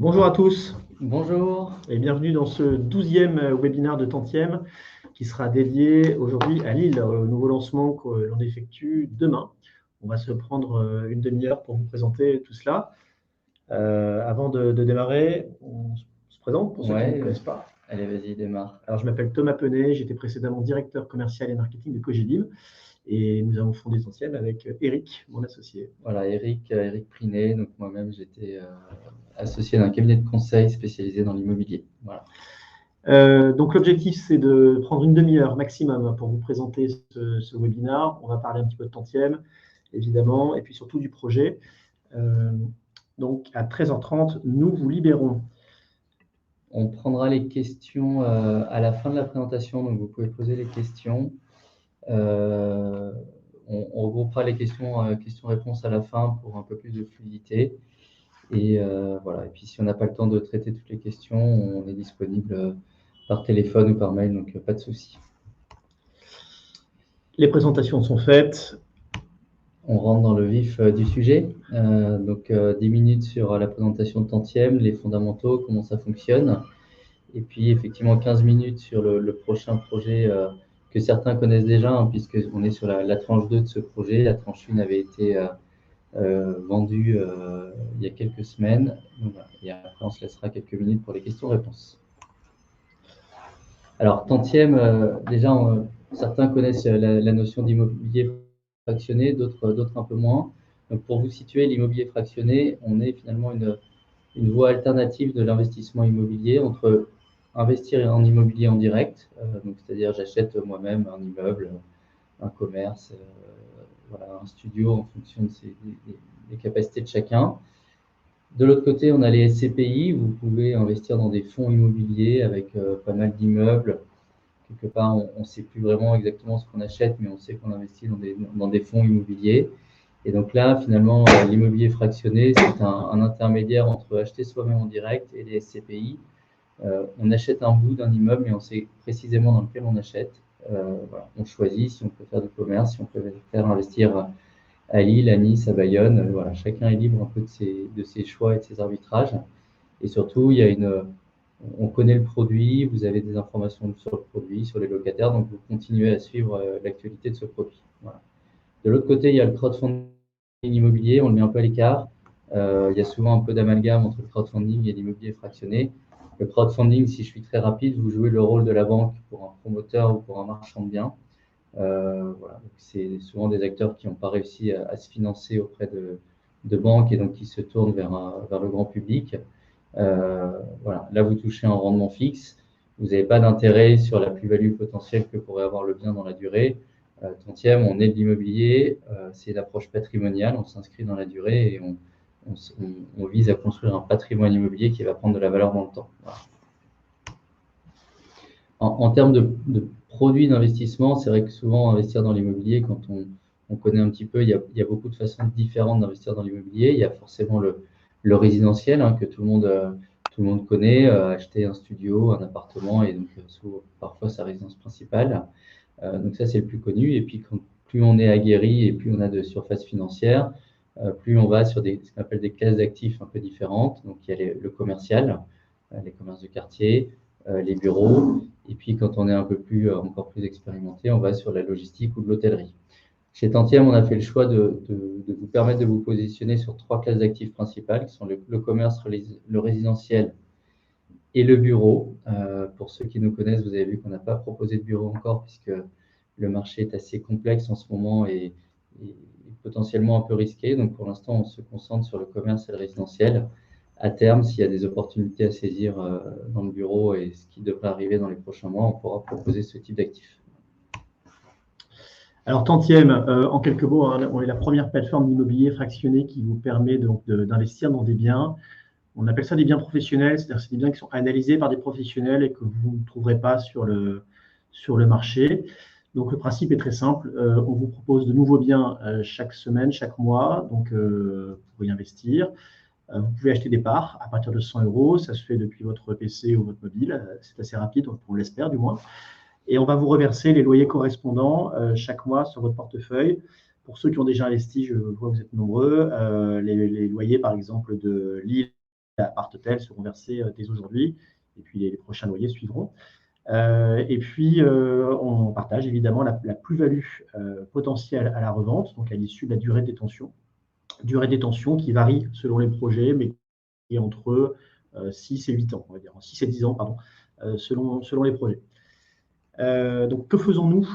Bonjour à tous Bonjour. et bienvenue dans ce 12e webinaire de Tantième qui sera dédié aujourd'hui à Lille, au nouveau lancement que l'on effectue demain. On va se prendre une demi-heure pour vous présenter tout cela. Avant de démarrer, on se présente pour ceux qui ne Ouais, connaissent pas. allez, vas-y, démarre. Alors, je m'appelle Thomas Penet, j'étais précédemment directeur commercial et marketing de Cogilib et nous avons fondé Tantième avec Eric, mon associé. Voilà, Eric Prinet. Donc moi-même, j'étais associé d'un cabinet de conseil spécialisé dans l'immobilier. Voilà. Donc l'objectif, c'est de prendre une demi-heure maximum pour vous présenter ce webinaire. On va parler un petit peu de Tantième, évidemment, et puis surtout du projet. Donc à 13h30, nous vous libérons. On prendra les questions à la fin de la présentation, donc vous pouvez poser les questions. On regroupera les questions-réponses à la fin pour un peu plus de fluidité. Et voilà. Et puis si on n'a pas le temps de traiter toutes les questions, on est disponible par téléphone ou par mail, donc pas de souci. Les présentations sont faites. On rentre dans le vif du sujet. Donc 10 minutes sur la présentation de Tantième, les fondamentaux, comment ça fonctionne. Et puis effectivement 15 minutes sur le prochain projet que certains connaissent déjà, hein, puisqu'on est sur la tranche 2 de ce projet. La tranche 1 avait été vendue il y a quelques semaines. Donc, voilà. Et après, on se laissera quelques minutes pour les questions-réponses. Alors Tantième, déjà, certains connaissent la notion d'immobilier fractionné, d'autres un peu moins. Donc pour vous situer, l'immobilier fractionné, on est finalement une voie alternative de l'investissement immobilier entre investir en immobilier en direct, donc c'est-à-dire j'achète moi-même un immeuble, un commerce, voilà, un studio en fonction des capacités de chacun. De l'autre côté, on a les SCPI, vous pouvez investir dans des fonds immobiliers avec pas mal d'immeubles. Quelque part, on ne sait plus vraiment exactement ce qu'on achète, mais on sait qu'on investit dans des fonds immobiliers. Et donc là, finalement, l'immobilier fractionné, c'est un intermédiaire entre acheter soi-même en direct et les SCPI. On achète un bout d'un immeuble, mais on sait précisément dans lequel on achète. Voilà. On choisit si on peut faire du commerce, si on peut faire investir à Lille, à Nice, à Bayonne. Voilà. Chacun est libre un peu de ses choix et de ses arbitrages. Et surtout, on connaît le produit, vous avez des informations sur le produit, sur les locataires, donc vous continuez à suivre l'actualité de ce produit. Voilà. De l'autre côté, il y a le crowdfunding immobilier, on le met un peu à l'écart. Il y a souvent un peu d'amalgame entre le crowdfunding et l'immobilier fractionné. Le crowdfunding, si je suis très rapide, vous jouez le rôle de la banque pour un promoteur ou pour un marchand de biens. Voilà. C'est souvent des acteurs qui n'ont pas réussi à se financer auprès de banques et donc qui se tournent vers le grand public. Voilà. Là, vous touchez un rendement fixe. Vous n'avez pas d'intérêt sur la plus-value potentielle que pourrait avoir le bien dans la durée. Tantième, on est de l'immobilier, c'est l'approche patrimoniale, on s'inscrit dans la durée et on vise à construire un patrimoine immobilier qui va prendre de la valeur dans le temps. Voilà. En termes de produits d'investissement, c'est vrai que souvent investir dans l'immobilier, quand on connaît un petit peu, il y a beaucoup de façons différentes d'investir dans l'immobilier. Il y a forcément le résidentiel, hein, que tout le monde connaît, acheter un studio, un appartement et donc parfois sa résidence principale. Donc ça, c'est le plus connu. Et puis, plus on est aguerri et plus on a de surface financière, plus on va sur ce qu'on appelle des classes d'actifs un peu différentes. Donc, il y a le commercial, les commerces de quartier, les bureaux. Et puis, quand on est encore plus expérimenté, on va sur la logistique ou de l'hôtellerie. Chez Tantième, on a fait le choix de vous permettre de vous positionner sur 3 classes d'actifs principales, qui sont le commerce, le résidentiel et le bureau. Pour ceux qui nous connaissent, vous avez vu qu'on n'a pas proposé de bureau encore, puisque le marché est assez complexe en ce moment et potentiellement un peu risqué. Donc pour l'instant, on se concentre sur le commerce et le résidentiel. À terme, s'il y a des opportunités à saisir dans le bureau et ce qui devrait arriver dans les prochains mois, on pourra proposer ce type d'actifs. Alors Tantième, en quelques mots, hein, on est la première plateforme d'immobilier fractionné qui vous permet donc d'investir dans des biens. On appelle ça des biens professionnels, c'est-à-dire que c'est des biens qui sont analysés par des professionnels et que vous ne trouverez pas sur le marché. Donc le principe est très simple, on vous propose de nouveaux biens chaque semaine, chaque mois, donc vous pouvez y investir. Vous pouvez acheter des parts à partir de 100 €, ça se fait depuis votre PC ou votre mobile, c'est assez rapide, on l'espère du moins. Et on va vous reverser les loyers correspondants chaque mois sur votre portefeuille. Pour ceux qui ont déjà investi, je vois que vous êtes nombreux, les loyers par exemple de Lille, appart-hôtel seront versés dès aujourd'hui, et puis les prochains loyers suivront. Et puis, on partage évidemment la plus-value potentielle à la revente, donc à l'issue de la durée de détention. Durée de détention qui varie selon les projets, mais qui est entre 6 et 8 ans, on va dire, 6 et 10 ans, pardon, selon les projets. Donc, que faisons-nous?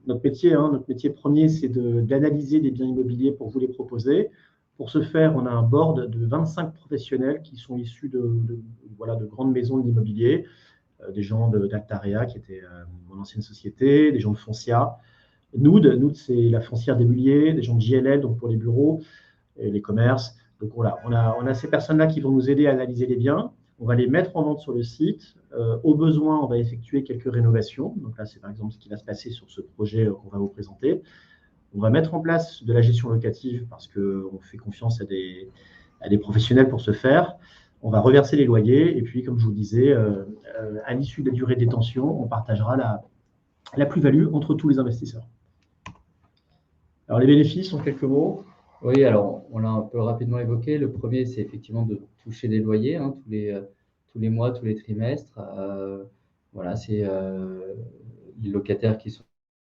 Notre métier premier, c'est d'analyser des biens immobiliers pour vous les proposer. Pour ce faire, on a un board de 25 professionnels qui sont issus de grandes maisons de l'immobilier, des gens d'Altarea, qui était mon ancienne société, des gens de Foncia. Noud, c'est la foncière des Mulliers, des gens de JLL, donc pour les bureaux et les commerces. Donc voilà, on a ces personnes-là qui vont nous aider à analyser les biens. On va les mettre en vente sur le site. Au besoin, on va effectuer quelques rénovations. Donc là, c'est par exemple ce qui va se passer sur ce projet qu'on va vous présenter. On va mettre en place de la gestion locative parce qu'on fait confiance à des professionnels pour ce faire. On va reverser les loyers et puis, comme je vous disais, à l'issue de la durée de détention, on partagera la plus-value entre tous les investisseurs. Alors, les bénéfices, en quelques mots. Oui, alors on l'a un peu rapidement évoqué. Le premier, c'est effectivement de toucher des loyers tous les mois, tous les trimestres. Voilà, c'est les locataires qui sont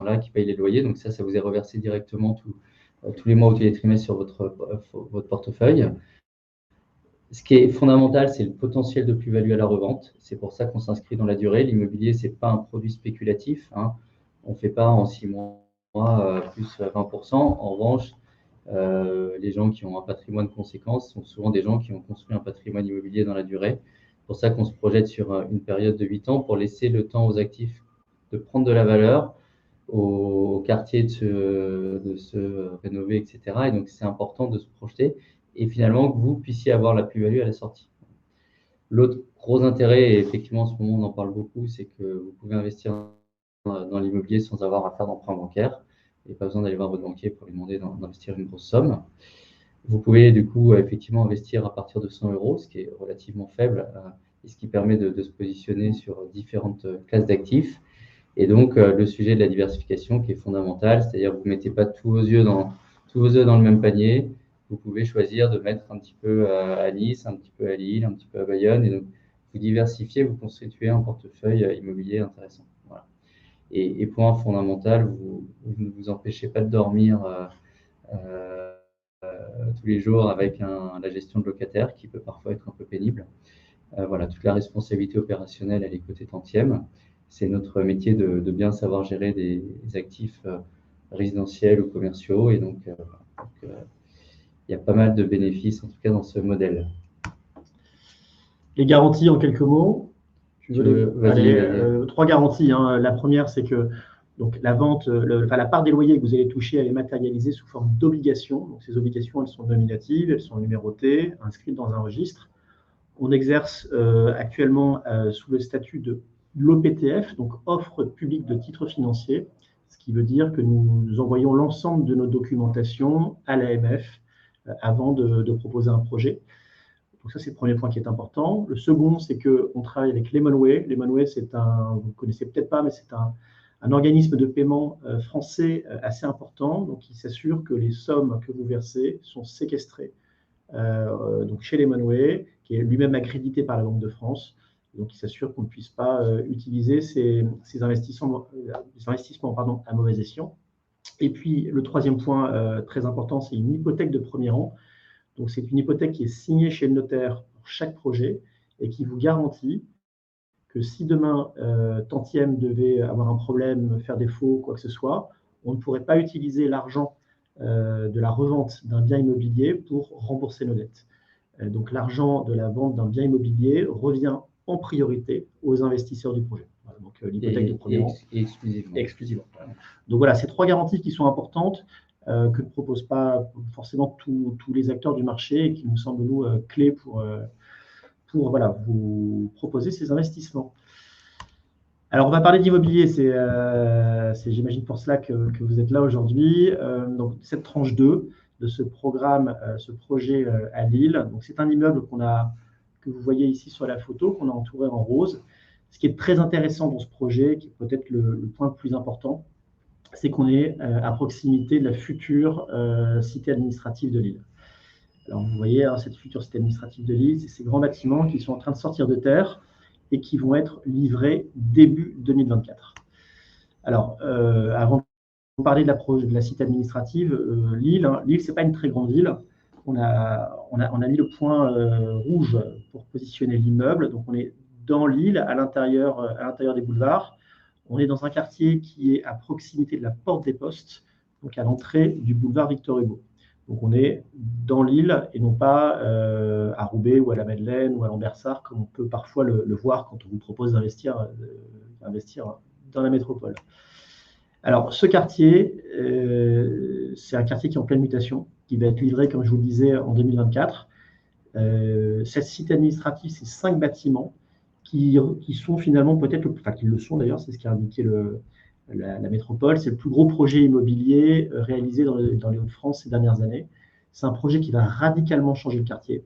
là, qui payent les loyers. Donc ça vous est reversé directement tous les mois ou tous les trimestres sur votre portefeuille. Ce qui est fondamental, c'est le potentiel de plus-value à la revente. C'est pour ça qu'on s'inscrit dans la durée. L'immobilier, ce n'est pas un produit spéculatif, hein. On ne fait pas en 6 mois plus 20%. En revanche, les gens qui ont un patrimoine conséquent sont souvent des gens qui ont construit un patrimoine immobilier dans la durée. C'est pour ça qu'on se projette sur une période de 8 ans pour laisser le temps aux actifs de prendre de la valeur, au quartier de se rénover, etc. Et donc, c'est important de se projeter et finalement que vous puissiez avoir la plus-value à la sortie. L'autre gros intérêt, et effectivement en ce moment on en parle beaucoup, c'est que vous pouvez investir dans l'immobilier sans avoir à faire d'emprunt bancaire et pas besoin d'aller voir votre banquier pour lui demander d'investir une grosse somme. Vous pouvez du coup effectivement investir à partir de 100 €, ce qui est relativement faible et ce qui permet de se positionner sur différentes classes d'actifs. Et donc le sujet de la diversification qui est fondamental, c'est-à-dire que vous ne mettez pas tous vos œufs dans le même panier. Vous pouvez choisir de mettre un petit peu à Nice, un petit peu à Lille, un petit peu à Bayonne, et donc vous diversifiez, vous constituez un portefeuille immobilier intéressant. Voilà. Et point fondamental, vous ne vous empêchez pas de dormir tous les jours avec la gestion de locataires qui peut parfois être un peu pénible. Voilà, toute la responsabilité opérationnelle, elle est côté tantième. C'est notre métier de bien savoir gérer des actifs résidentiels ou commerciaux, et donc il y a pas mal de bénéfices, en tout cas, dans ce modèle. Les garanties, en quelques mots. Trois garanties. Hein. La première, c'est que donc, la vente, la part des loyers que vous allez toucher, elle est matérialisée sous forme d'obligations. Donc, ces obligations, elles sont nominatives, elles sont numérotées, inscrites dans un registre. On exerce actuellement sous le statut de l'OPTF, donc offre publique de titres financiers, ce qui veut dire que nous envoyons l'ensemble de nos documentations à l'AMF avant de proposer un projet. Donc ça, c'est le premier point qui est important. Le second, c'est qu'on travaille avec Lemonway. Lemonway, vous ne connaissez peut-être pas, mais c'est un organisme de paiement français assez important, donc qui s'assure que les sommes que vous versez sont séquestrées donc chez Lemonway, qui est lui-même accrédité par la Banque de France. Donc, il s'assure qu'on ne puisse pas utiliser ces investissements à mauvais escient. Et puis, le troisième point très important, c'est une hypothèque de premier rang. Donc, c'est une hypothèque qui est signée chez le notaire pour chaque projet et qui vous garantit que si demain, Tantième devait avoir un problème, faire défaut, quoi que ce soit, on ne pourrait pas utiliser l'argent de la revente d'un bien immobilier pour rembourser nos dettes. Donc, l'argent de la vente d'un bien immobilier revient en priorité aux investisseurs du projet. Voilà, donc, l'hypothèque de premier rang. Exclusivement. Donc, voilà, ces trois garanties qui sont importantes, que ne proposent pas forcément tous les acteurs du marché et qui nous semblent, nous, clés pour voilà, vous proposer ces investissements. Alors, on va parler d'immobilier, c'est j'imagine pour cela que vous êtes là aujourd'hui. Donc, cette tranche 2 de ce programme, ce projet à Lille. Donc, c'est un immeuble que vous voyez ici sur la photo, qu'on a entouré en rose. Ce qui est très intéressant dans ce projet, qui est peut-être le point le plus important, c'est qu'on est à proximité de la future cité administrative de Lille. Alors, vous voyez, hein, cette future cité administrative de Lille, c'est ces grands bâtiments qui sont en train de sortir de terre et qui vont être livrés début 2024. Alors, avant de vous parler de la cité administrative, Lille, hein, Lille, ce n'est pas une très grande ville. On a mis le point rouge pour positionner l'immeuble. Donc, on est dans Lille, à l'intérieur des boulevards. On est dans un quartier qui est à proximité de la Porte des Postes, donc à l'entrée du boulevard Victor Hugo. Donc, on est dans Lille et non pas à Roubaix ou à la Madeleine ou à Lambersart, comme on peut parfois le voir quand on vous propose d'investir dans la métropole. Alors, ce quartier, c'est un quartier qui est en pleine mutation, qui va être livré, comme je vous le disais, en 2024. Cette cité administrative, c'est 5 bâtiments qui sont finalement peut-être, enfin qui le sont d'ailleurs, c'est ce qu'a indiqué la métropole. C'est le plus gros projet immobilier réalisé dans les Hauts-de-France ces dernières années. C'est un projet qui va radicalement changer le quartier,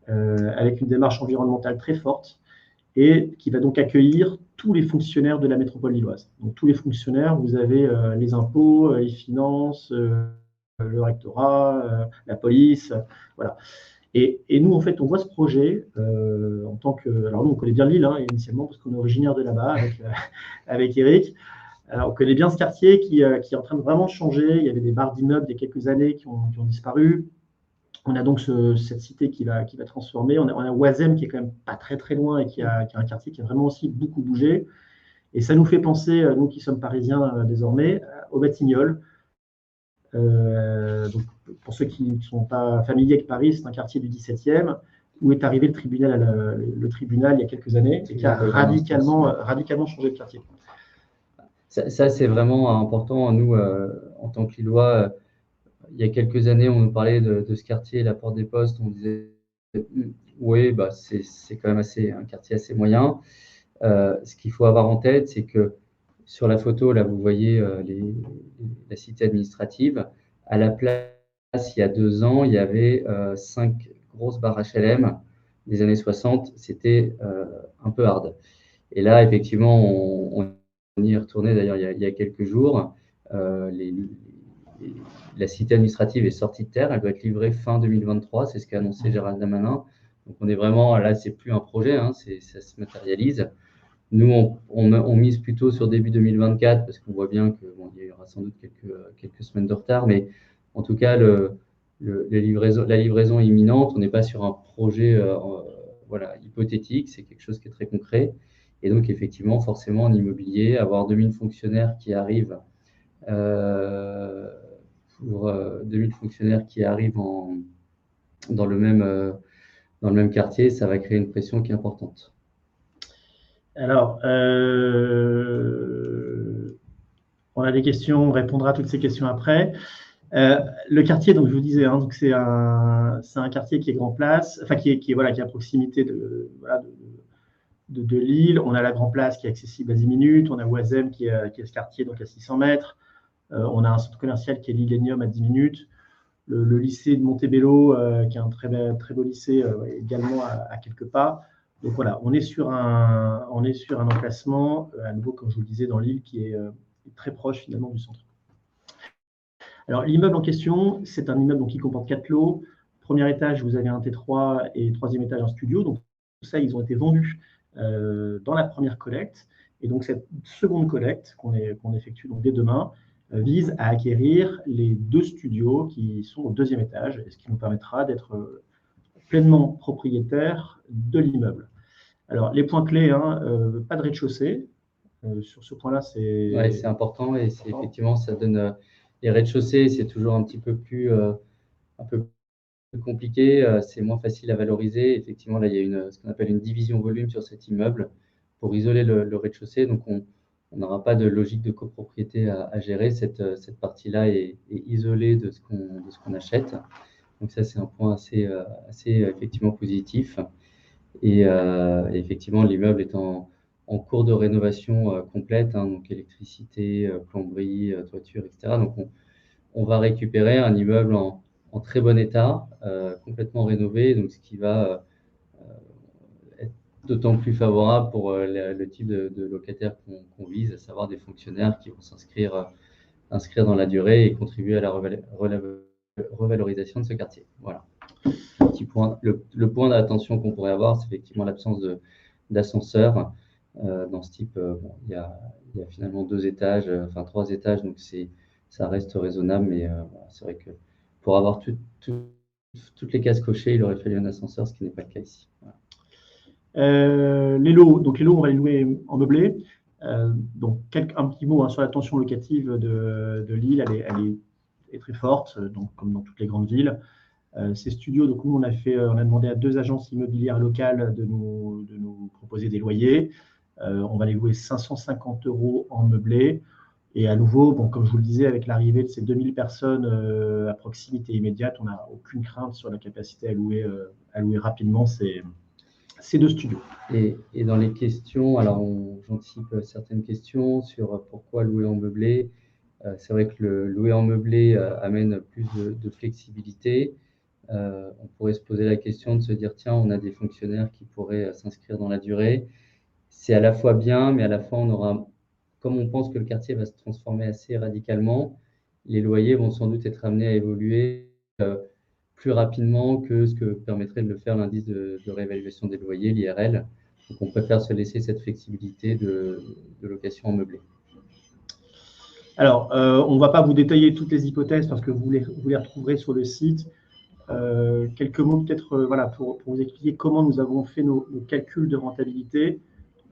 avec une démarche environnementale très forte, et qui va donc accueillir tous les fonctionnaires de la métropole lilloise. Donc tous les fonctionnaires, vous avez les impôts, les finances, le rectorat, la police, voilà. Et nous, en fait, on voit ce projet en tant que... Alors nous, on connaît bien Lille, hein, initialement, parce qu'on est originaire de là-bas avec Eric. Alors, on connaît bien ce quartier qui est en train de vraiment changer. Il y avait des barres d'immeubles il y a quelques années qui ont disparu. On a donc cette cité qui va transformer. On a Oisem qui est quand même pas très très loin et qui a un quartier qui a vraiment aussi beaucoup bougé. Et ça nous fait penser, nous qui sommes parisiens désormais, aux Batignolles. Donc, pour ceux qui ne sont pas familiers avec Paris, c'est un quartier du 17e où est arrivé le tribunal il y a quelques années et qui a radicalement changé le quartier. Ça c'est vraiment important. Nous, en tant que Lillois, il y a quelques années, on nous parlait de ce quartier, la Porte des Postes. On disait, oui, bah, c'est quand même un quartier assez moyen. Ce qu'il faut avoir en tête, c'est que sur la photo, là, vous voyez la cité administrative. À la place, il y a 2 ans, il y avait 5 grosses barres HLM des années 60. C'était un peu hard. Et là, effectivement, on y est retourné d'ailleurs il y a quelques jours. La cité administrative est sortie de terre. Elle doit être livrée fin 2023. C'est ce qu'a annoncé Gérald Darmanin. Donc, on est vraiment là, c'est plus un projet, hein, ça se matérialise. Nous, on mise plutôt sur début 2024 parce qu'on voit bien qu'il y aura sans doute quelques semaines de retard. Mais en tout cas, la livraison est imminente. On n'est pas sur un projet hypothétique. C'est quelque chose qui est très concret. Et donc, effectivement, forcément, en immobilier, avoir 2000 fonctionnaires qui arrivent dans le même quartier, ça va créer une pression qui est importante. Alors, on a des questions, on répondra à toutes ces questions après. Le quartier, donc je vous disais, hein, donc c'est un quartier qui est Grand Place, enfin qui est à proximité de Lille. On a la Grand Place qui est accessible à 10 minutes. On a Oisem qui est ce quartier donc à 600 mètres. On a un centre commercial qui est l'Illenium à 10 minutes. Le lycée de Montebello, qui est un très beau lycée, également à quelques pas. Donc voilà, on est sur un emplacement, à nouveau, comme je vous le disais, dans Lille, qui est très proche finalement du centre. Alors l'immeuble en question, c'est un immeuble donc, qui comporte 4 lots. Premier étage, vous avez un T3 et troisième étage, un studio. Donc tout ça, ils ont été vendus dans la première collecte. Et donc cette seconde collecte qu'on effectue donc dès demain vise à acquérir les 2 studios qui sont au deuxième étage, ce qui nous permettra d'être pleinement propriétaire de l'immeuble. Alors les points clés, hein, pas de rez-de-chaussée. Sur ce point-là, c'est important et effectivement, ça donne les rez-de-chaussée, c'est toujours un petit peu plus compliqué, c'est moins facile à valoriser. Effectivement, là, il y a ce qu'on appelle une division volume sur cet immeuble pour isoler le rez-de-chaussée. Donc, on n'aura pas de logique de copropriété à gérer. Cette partie-là est isolée de ce qu'on achète. Donc, ça, c'est un point assez effectivement positif. Et effectivement, l'immeuble est en cours de rénovation complète, hein, donc électricité, plomberie, toiture, etc. Donc, on va récupérer un immeuble en très bon état, complètement rénové, donc ce qui va être d'autant plus favorable pour le type de locataire qu'on vise, à savoir des fonctionnaires qui vont inscrire dans la durée et contribuer à la revalorisation de ce quartier. Voilà. Le point d'attention qu'on pourrait avoir, c'est effectivement l'absence d'ascenseur. Dans ce type, bon, il y a finalement 2 étages, enfin 3 étages, donc ça reste raisonnable, mais voilà, c'est vrai que pour avoir toutes les cases cochées, il aurait fallu un ascenseur, ce qui n'est pas le cas ici. Voilà. Les lots, on va les louer en meublé. Donc, un petit mot sur la tension locative de Lille, elle est très forte, donc, comme dans toutes les grandes villes. Ces studios, donc nous, on a demandé à 2 agences immobilières locales de nous proposer des loyers. On va les louer 550 € en meublé. Et à nouveau, bon, comme je vous le disais, avec l'arrivée de ces 2000 personnes à proximité immédiate, on n'a aucune crainte sur la capacité à louer rapidement ces 2 studios. Et dans les questions, alors j'anticipe certaines questions sur pourquoi louer en meublé. C'est vrai que le louer en meublé amène plus de flexibilité. On pourrait se poser la question de se dire, tiens, on a des fonctionnaires qui pourraient s'inscrire dans la durée. C'est à la fois bien, mais à la fois, comme on pense que le quartier va se transformer assez radicalement, les loyers vont sans doute être amenés à évoluer plus rapidement que ce que permettrait de le faire l'indice de réévaluation des loyers, l'IRL. Donc, on préfère se laisser cette flexibilité de location en meublé. Alors, on ne va pas vous détailler toutes les hypothèses parce que vous les retrouverez sur le site. Quelques mots peut-être voilà, pour vous expliquer comment nous avons fait nos calculs de rentabilité.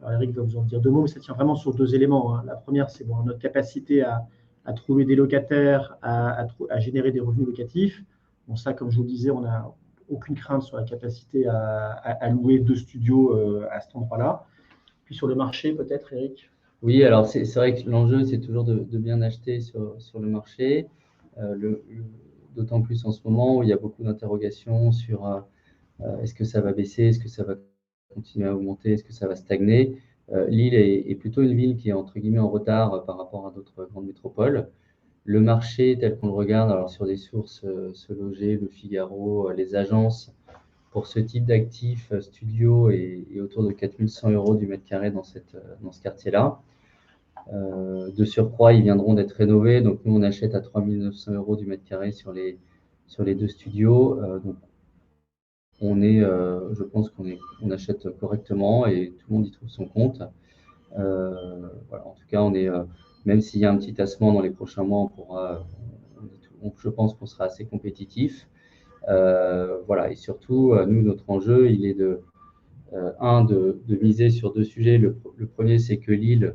Alors, Eric va vous en dire 2 mots, mais ça tient vraiment sur 2 éléments. Hein. La première, c'est notre capacité à trouver des locataires, à générer des revenus locatifs. Bon, ça, comme je vous le disais, on n'a aucune crainte sur la capacité à louer 2 studios à cet endroit-là. Puis sur le marché, peut-être, Eric? Oui, alors c'est vrai que l'enjeu, c'est toujours de bien acheter sur le marché, d'autant plus en ce moment où il y a beaucoup d'interrogations sur est-ce que ça va baisser, est-ce que ça va continuer à augmenter, est-ce que ça va stagner. Lille est plutôt une ville qui est entre guillemets en retard par rapport à d'autres grandes métropoles. Le marché tel qu'on le regarde, alors sur des sources Se Loger, Le Figaro, les agences, pour ce type d'actifs studio est autour de 4 100 € du mètre carré dans ce quartier-là. De surcroît, ils viendront d'être rénovés, donc nous on achète à 3 900 € du mètre carré sur les 2 studios. Donc je pense qu'on achète correctement et tout le monde y trouve son compte. Voilà, en tout cas, même s'il y a un petit tassement dans les prochains mois, je pense qu'on sera assez compétitif. Voilà, et surtout, nous, notre enjeu, il est de miser sur 2 sujets. Le premier, c'est que Lille,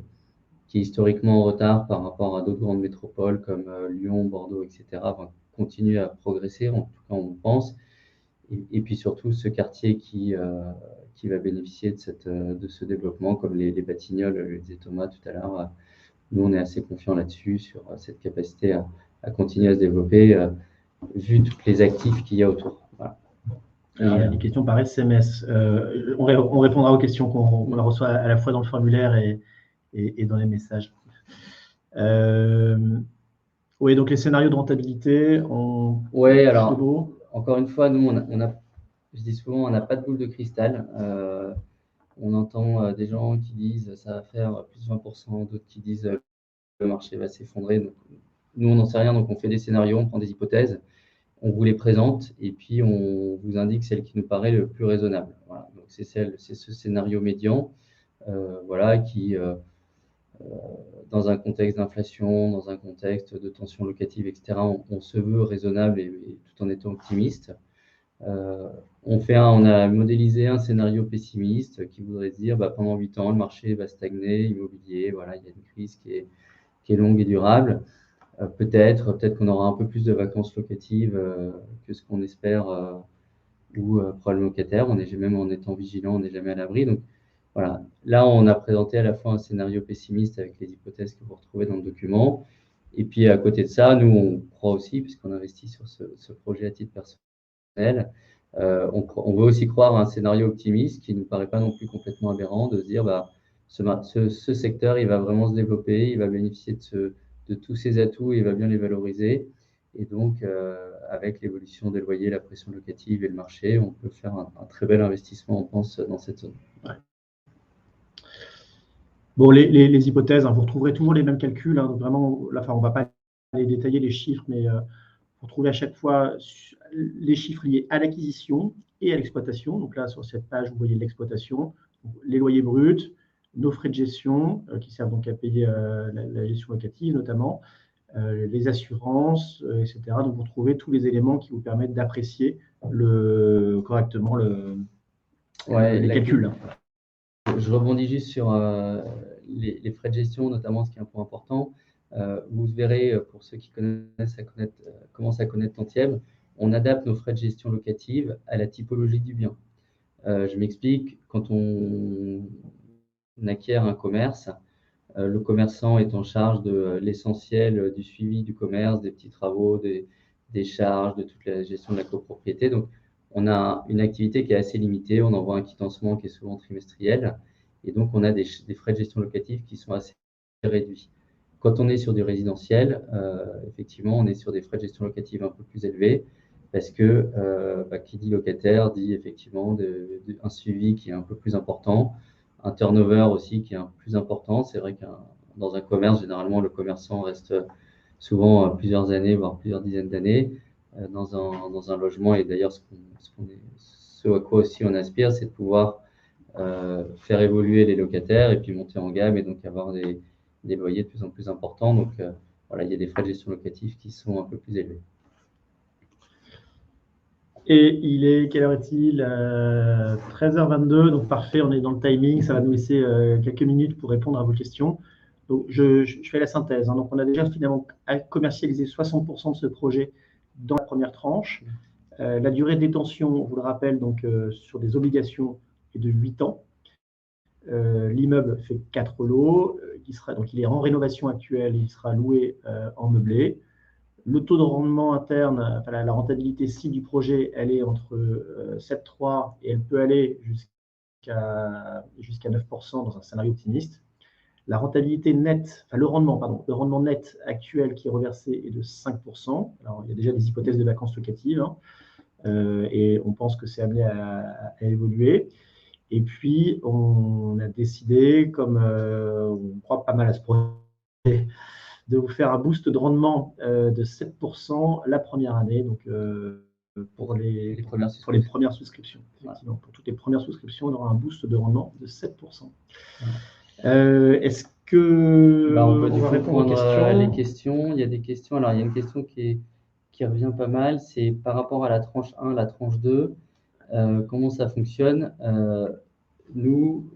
qui est historiquement en retard par rapport à d'autres grandes métropoles comme Lyon, Bordeaux, etc., va continuer à progresser, en tout cas on pense. Et puis surtout ce quartier qui va bénéficier de ce développement, comme les Batignolles, le disait Thomas tout à l'heure. Nous, on est assez confiants là-dessus, sur cette capacité à continuer à se développer, vu tous les actifs qu'il y a autour. Voilà. Alors, il y a des questions par SMS. On répondra aux questions qu'on reçoit à la fois dans le formulaire et dans les messages. Oui, donc les scénarios de rentabilité. Oui, alors, encore une fois, nous, je dis souvent, on n'a pas de boule de cristal. On entend des gens qui disent ça va faire plus de 20%, d'autres qui disent le marché va s'effondrer. Nous, on n'en sait rien, donc on fait des scénarios, on prend des hypothèses, on vous les présente et puis on vous indique celle qui nous paraît le plus raisonnable. Voilà. Donc c'est ce scénario médian, voilà, qui dans un contexte d'inflation, dans un contexte de tension locative, etc., on se veut raisonnable et tout en étant optimiste. On a modélisé un scénario pessimiste qui voudrait dire pendant 8 ans, le marché va stagner, immobilier, voilà, il y a une crise qui est longue et durable. Peut-être qu'on aura un peu plus de vacances locatives que ce qu'on espère ou problème locataire. Même en étant vigilant, on n'est jamais à l'abri. Donc voilà, là on a présenté à la fois un scénario pessimiste avec les hypothèses que vous retrouvez dans le document. Et puis à côté de ça, nous on croit aussi, puisqu'on investit sur ce projet à titre personnel, on veut aussi croire à un scénario optimiste qui ne nous paraît pas non plus complètement aberrant, de se dire ce secteur il va vraiment se développer, il va bénéficier de tous ses atouts et il va bien les valoriser. Et donc, avec l'évolution des loyers, la pression locative et le marché, on peut faire un très bel investissement, on pense, dans cette zone. Ouais. Bon, les hypothèses, hein, vous retrouverez toujours les mêmes calculs. Hein, donc vraiment, là, on ne va pas aller détailler les chiffres, mais Vous retrouvez à chaque fois les chiffres liés à l'acquisition et à l'exploitation. Donc là, sur cette page, vous voyez l'exploitation, les loyers bruts, nos frais de gestion qui servent donc à payer la gestion locative notamment, les assurances, etc. Donc vous retrouvez tous les éléments qui vous permettent d'apprécier correctement les calculs. Je rebondis juste sur les frais de gestion, notamment ce qui est un point important. Vous verrez, pour ceux qui commencent à connaître Tantième, on adapte nos frais de gestion locative à la typologie du bien. Je m'explique, quand on acquiert un commerce, le commerçant est en charge de l'essentiel du suivi du commerce, des petits travaux, des charges, de toute la gestion de la copropriété. Donc, on a une activité qui est assez limitée. On envoie un quittancement qui est souvent trimestriel. Et donc, on a des frais de gestion locative qui sont assez réduits. Quand on est sur du résidentiel, effectivement, on est sur des frais de gestion locative un peu plus élevés parce que qui dit locataire dit effectivement un suivi qui est un peu plus important, un turnover aussi qui est un peu plus important. C'est vrai que dans un commerce, généralement, le commerçant reste souvent plusieurs années, voire plusieurs dizaines d'années dans un logement. Et d'ailleurs, ce à quoi aussi on aspire, c'est de pouvoir faire évoluer les locataires et puis monter en gamme et donc avoir des loyers de plus en plus importants. Donc, voilà, il y a des frais de gestion locative qui sont un peu plus élevés. Et quelle heure est-il 13h22, donc parfait, on est dans le timing, ça va nous laisser quelques minutes pour répondre à vos questions. Donc je fais la synthèse. Donc on a déjà finalement commercialisé 60% de ce projet dans la première tranche. La durée de détention, on vous le rappelle, donc sur des obligations est de 8 ans. L'immeuble fait 4 lots, donc il est en rénovation actuelle, il sera loué en meublé. Le taux de rendement interne, enfin, la rentabilité cible du projet, elle est entre 7,3 et elle peut aller jusqu'à 9% dans un scénario optimiste. La rentabilité nette, enfin le rendement net actuel qui est reversé est de 5%. Alors, il y a déjà des hypothèses de vacances locatives et on pense que c'est amené à évoluer. Et puis, on a décidé, comme on croit pas mal à ce projet, de vous faire un boost de rendement de 7% la première année, donc pour les premières souscriptions. Effectivement, pour toutes les premières souscriptions, on aura un boost de rendement de 7%. Est-ce que on peut va répondre aux les questions? Il y a des questions. Alors, il y a une question qui revient pas mal, c'est par rapport à la tranche 1, la tranche 2, comment ça fonctionne? Nous,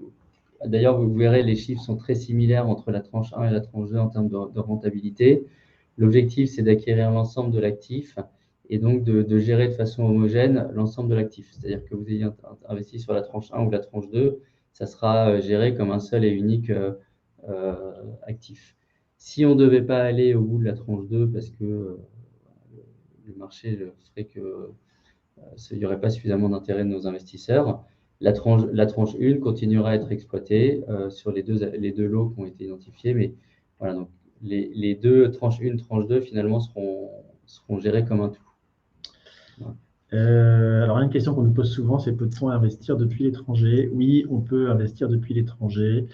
d'ailleurs, vous verrez, les chiffres sont très similaires entre la tranche 1 et la tranche 2 en termes de rentabilité. L'objectif, c'est d'acquérir l'ensemble de l'actif et donc de gérer de façon homogène l'ensemble de l'actif. C'est-à-dire que vous ayez investi sur la tranche 1 ou la tranche 2, ça sera géré comme un seul et unique actif. Si on ne devait pas aller au bout de la tranche 2 parce que le marché ferait que il n'y aurait pas suffisamment d'intérêt de nos investisseurs, la tranche 1 continuera à être exploitée sur les deux lots qui ont été identifiés. Mais voilà, donc les deux tranches 1, tranche 2, finalement, seront gérées comme un tout. Voilà. Alors, une question qu'on nous pose souvent, c'est peut-on investir depuis l'étranger? Oui, on peut investir depuis l'étranger.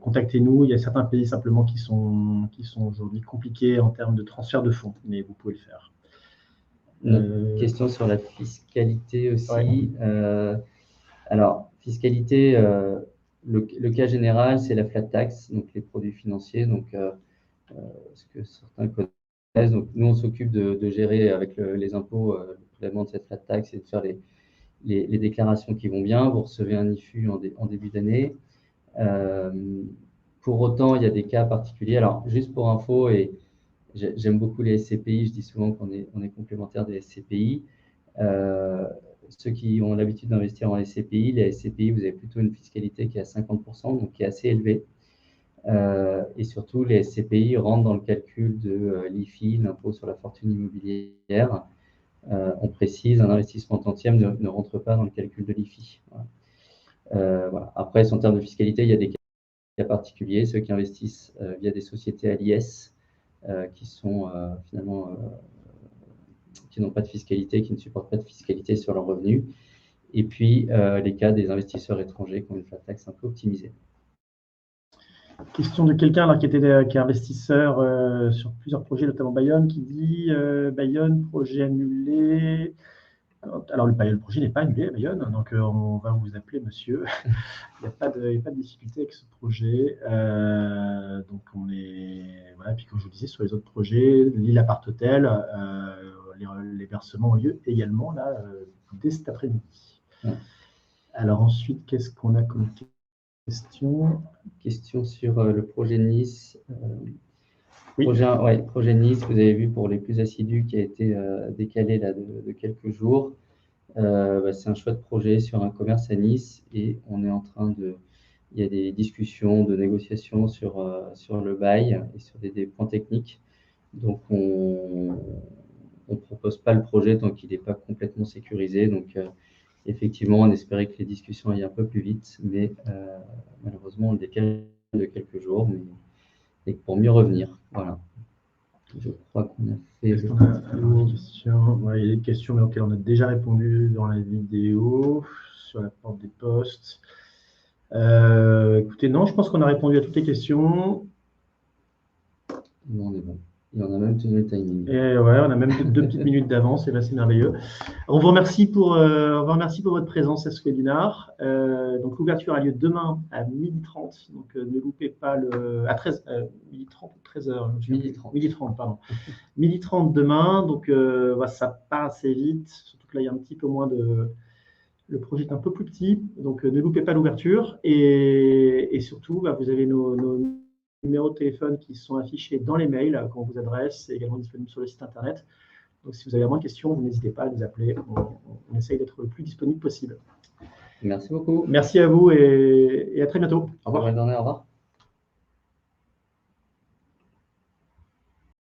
Contactez-nous. Il y a certains pays simplement qui sont aujourd'hui compliqués en termes de transfert de fonds, mais vous pouvez le faire. Question sur la fiscalité aussi. Ouais. Alors, fiscalité, le cas général, c'est la flat tax, donc les produits financiers, donc ce que certains connaissent. Donc, nous, on s'occupe de gérer avec les impôts le prélèvement de cette flat tax et de faire les déclarations qui vont bien. Vous recevez un IFU en début d'année. Pour autant, il y a des cas particuliers. Alors, juste pour info, et j'aime beaucoup les SCPI, je dis souvent qu'on est complémentaire des SCPI. Ceux qui ont l'habitude d'investir en SCPI, les SCPI, vous avez plutôt une fiscalité qui est à 50%, donc qui est assez élevée. Et surtout, les SCPI rentrent dans le calcul de l'IFI, l'impôt sur la fortune immobilière. On précise, un investissement tantième ne rentre pas dans le calcul de l'IFI. Voilà. Après, en termes de fiscalité, il y a des cas particuliers, ceux qui investissent via des sociétés à l'IS, qui sont finalement qui n'ont pas de fiscalité, qui ne supportent pas de fiscalité sur leurs revenus. Et puis, les cas des investisseurs étrangers qui ont une flat tax un peu optimisée. Question de quelqu'un qui est investisseur sur plusieurs projets, notamment Bayonne, qui dit Bayonne, projet annulé. Alors, le projet n'est pas annulé à Bayonne, donc on va vous appeler monsieur. Il n'y a pas de difficulté avec ce projet. Donc, on est. Voilà, puis comme je vous disais, sur les autres projets, l'île Appart Hôtel, les versements ont lieu également là, dès cet après-midi. Alors, ensuite, qu'est-ce qu'on a comme question? Question sur le projet Nice. Oui. Projet Nice, vous avez vu pour les plus assidus qui a été décalé là, de quelques jours. C'est un chouette projet sur un commerce à Nice et on est en train de. Il y a des discussions, de négociations sur le bail et sur des points techniques. Donc, on ne propose pas le projet tant qu'il n'est pas complètement sécurisé. Donc, effectivement, on espérait que les discussions aillent un peu plus vite, mais malheureusement, on le décale de quelques jours, mais pour mieux revenir. Voilà. Je crois qu'on a fait Est-ce qu'on a une question? Ouais, il y a des questions mais auxquelles on a déjà répondu dans la vidéo sur la porte des postes. Écoutez, non, je pense qu'on a répondu à toutes les questions. Non, on est bon. Et on a même tenu le timing. Et ouais, on a même deux petites minutes d'avance, et là c'est merveilleux. On vous remercie pour votre présence à ce webinaire. Donc l'ouverture a lieu demain à 12h30, donc ne loupez pas à 13 12h30 ou 13h. 12h30. 12h30, pardon. 12h30 demain, donc ça part assez vite, surtout que là il y a un petit peu moins de. Le projet est un peu plus petit, donc ne loupez pas l'ouverture. Et surtout, vous avez nos numéros de téléphone qui sont affichés dans les mails qu'on vous adresse, et également disponibles sur le site internet. Donc si vous avez la moindre question, vous n'hésitez pas à nous appeler. On essaye d'être le plus disponible possible. Merci beaucoup. Merci à vous et à très bientôt. Au revoir. Bonne journée, au revoir.